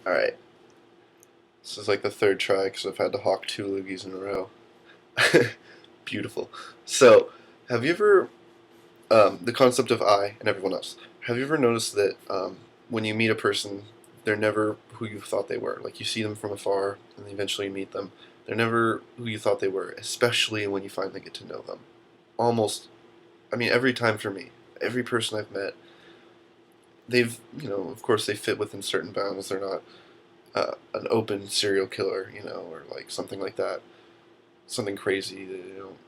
Alright, this is like the third try because I've had to hawk two loogies in a row. Beautiful. So, have you ever, the concept of I and everyone else, have you ever noticed that when you meet a person, they're never who you thought they were? Like you see them from afar and then eventually you meet them. They're never who you thought they were, especially when you finally get to know them. Almost, I mean, every time for me, every person I've met, they've, of course they fit within certain bounds. They're not an open serial killer, or like something like that, something crazy. They don't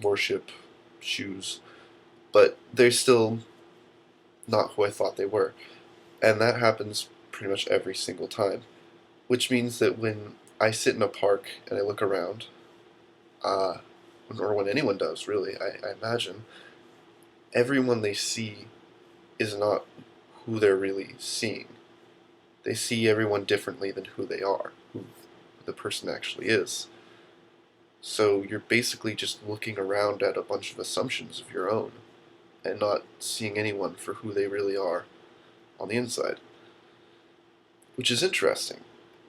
worship shoes, but they're still not who I thought they were, and that happens pretty much every single time. Which means that when I sit in a park and I look around, uh, or when anyone does, really, I imagine everyone they see is not who they're really seeing. They see everyone differently than who they are, who the person actually is. So you're basically just looking around at a bunch of assumptions of your own and not seeing anyone for who they really are on the inside. Which is interesting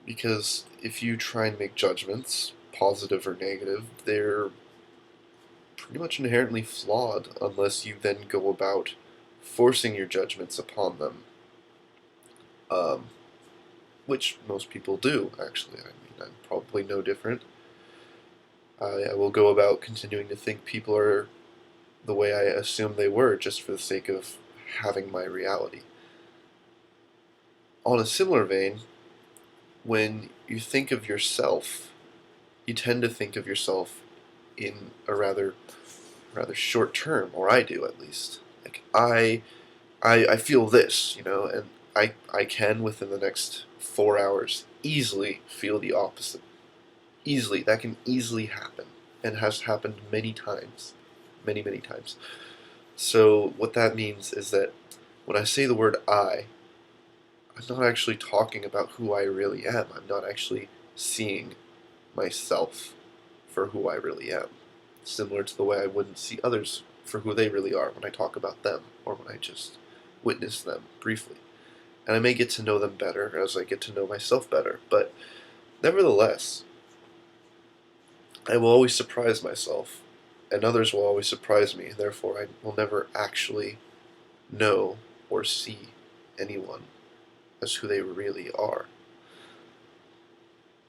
because if you try and make judgments, positive or negative, they're pretty much inherently flawed unless you then go about forcing your judgments upon them. Um, which most people do, actually. I mean, I'm probably no different. I will go about continuing to think people are the way I assumed they were just for the sake of having my reality. On a similar vein, when you think of yourself, you tend to think of yourself in a rather short term, or I do at least. Like I feel this, and I can within the next 4 hours easily feel the opposite. Easily, that can easily happen, and has happened many times, many times. So what that means is that when I say the word I'm not actually talking about who I really am. I'm not actually seeing myself for who I really am. Similar to the way I wouldn't see others for who they really are when I talk about them or when I just witness them briefly. And I may get to know them better as I get to know myself better, but nevertheless, I will always surprise myself, and others will always surprise me, and therefore I will never actually know or see anyone as who they really are.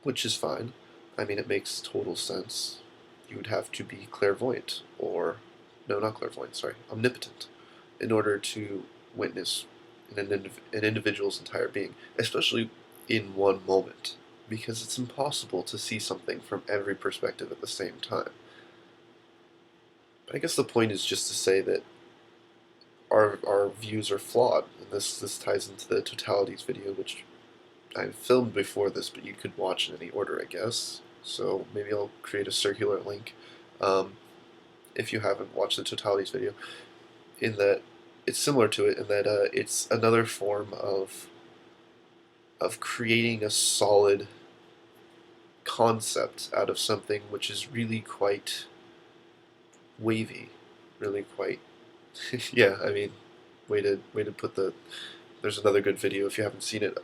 Which is fine. I mean, it makes total sense. You would have to be clairvoyant, or, no, not clairvoyant, sorry, omnipotent, in order to witness an individual's entire being, especially in one moment, because it's impossible to see something from every perspective at the same time. But I guess the point is just to say that our views are flawed, and this ties into the totalities video, which I filmed before this, but you could watch in any order, I guess. So maybe I'll create a circular link um, if you haven't watched the totalities video. In that it's similar to it in that it's another form of creating a solid concept out of something which is really quite wavy, really quite yeah. I mean, way to put the. There's another good video if you haven't seen it.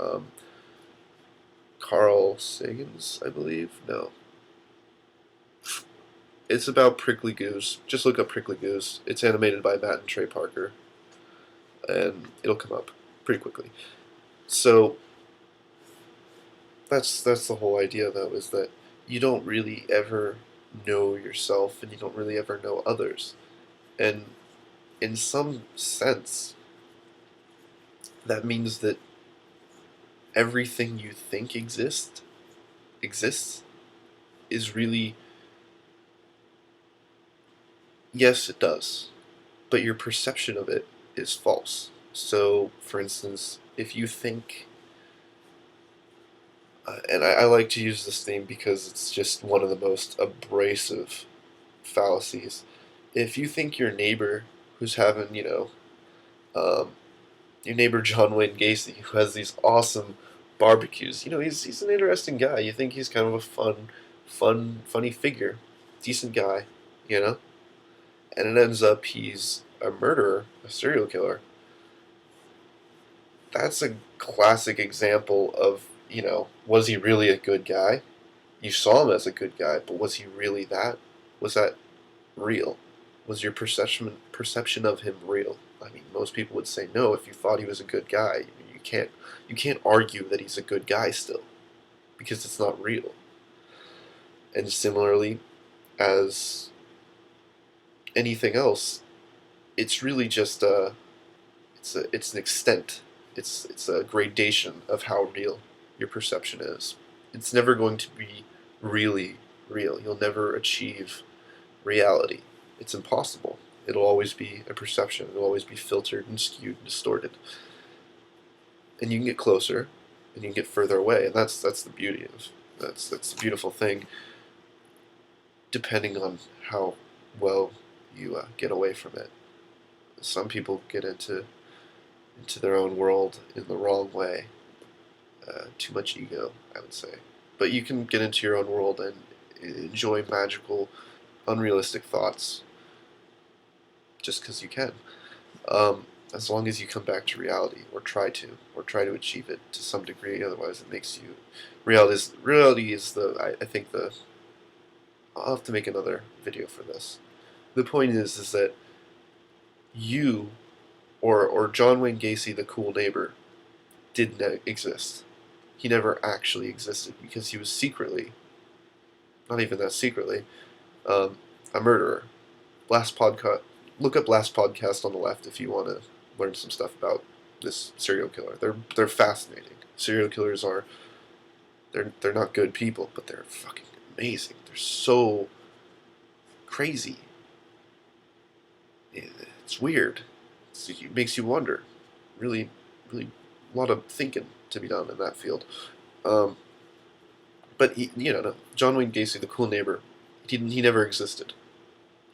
Carl Sagan's, I believe. No, it's about Prickly Goose. Just look up Prickly Goose. It's animated by Matt and Trey Parker, and it'll come up pretty quickly. So that's the whole idea, though, is that you don't really ever know yourself, and you don't really ever know others. And in some sense, that means that everything you think exists is really, yes, it does, but your perception of it is false. So, for instance, if you think, and I like to use this theme because it's just one of the most abrasive fallacies. If you think your neighbor who's having, um, your neighbor John Wayne Gacy, who has these awesome barbecues, he's an interesting guy. You think he's kind of a funny figure, decent guy, you know, and it ends up he's a murderer, a serial killer. That's a classic example of, was he really a good guy? You saw him as a good guy, but was he really that? Was that real? Was your perception of him real? I mean, most people would say no. If you thought he was a good guy, you can't argue that he's a good guy still, because it's not real. And similarly, as anything else, it's really just it's an extent. It's a gradation of how real your perception is. It's never going to be really real. You'll never achieve reality. It's impossible. It'll always be a perception. It'll always be filtered and skewed and distorted. And you can get closer, and you can get further away, and that's the beauty of that's the beautiful thing. Depending on how well you get away from it, some people get into their own world in the wrong way. Too much ego, I would say. But you can get into your own world and enjoy magical, unrealistic thoughts just because you can. As long as you come back to reality, or try to achieve it to some degree. Otherwise, it makes you reality is I think the I'll have to make another video for this. The point is that you or John Wayne Gacy, the cool neighbor, didn't exist. He never actually existed because he was secretly, not even that secretly, a murderer. Last podcast, look up Last Podcast on the Left if you want to learn some stuff about this serial killer. They're fascinating. Serial killers they're not good people, but they're fucking amazing. They're so crazy. It's weird. It makes you wonder. Really, really, a lot of thinking to be done in that field. But John Wayne Gacy, the cool neighbor, he never existed.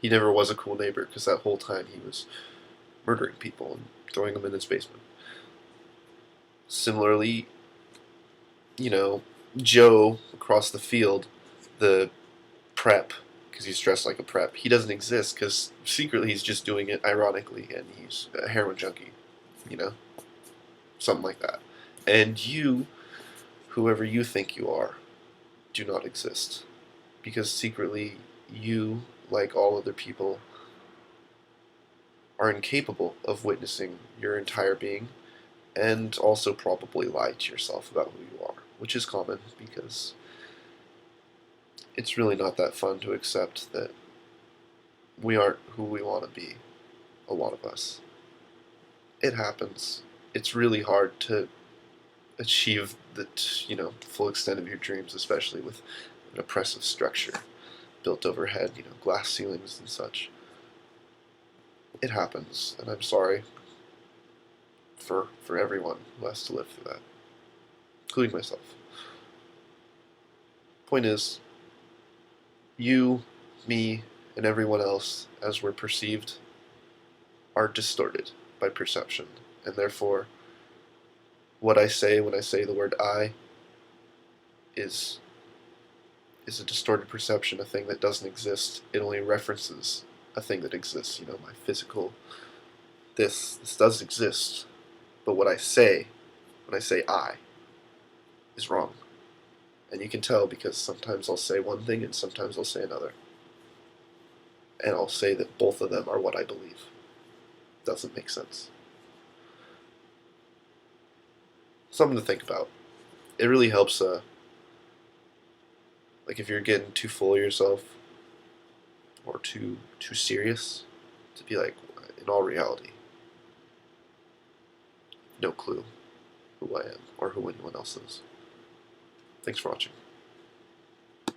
He never was a cool neighbor because that whole time he was murdering people and throwing them in his basement. Similarly, Joe across the field, the prep, because he's dressed like a prep, he doesn't exist because secretly he's just doing it ironically, and he's a heroin junkie, something like that. And you, whoever you think you are, do not exist, because secretly you, like all other people, are incapable of witnessing your entire being, and also probably lie to yourself about who you are, which is common because it's really not that fun to accept that we aren't who we want to be, a lot of us. It happens. It's really hard to achieve the full extent of your dreams, especially with an oppressive structure built overhead, glass ceilings and such. It happens, and I'm sorry for everyone who has to live through that, including myself. Point is, you, me, and everyone else, as we're perceived, are distorted by perception, and therefore, what I say when I say the word I is a distorted perception, a thing that doesn't exist. It only references a thing that exists, my physical, this does exist, but what I say when I say I is wrong. And you can tell because sometimes I'll say one thing and sometimes I'll say another. And I'll say that both of them are what I believe. Doesn't make sense. Something to think about. It really helps, like if you're getting too full of yourself or too serious, to be like, in all reality, no clue who I am or who anyone else is. Thanks for watching.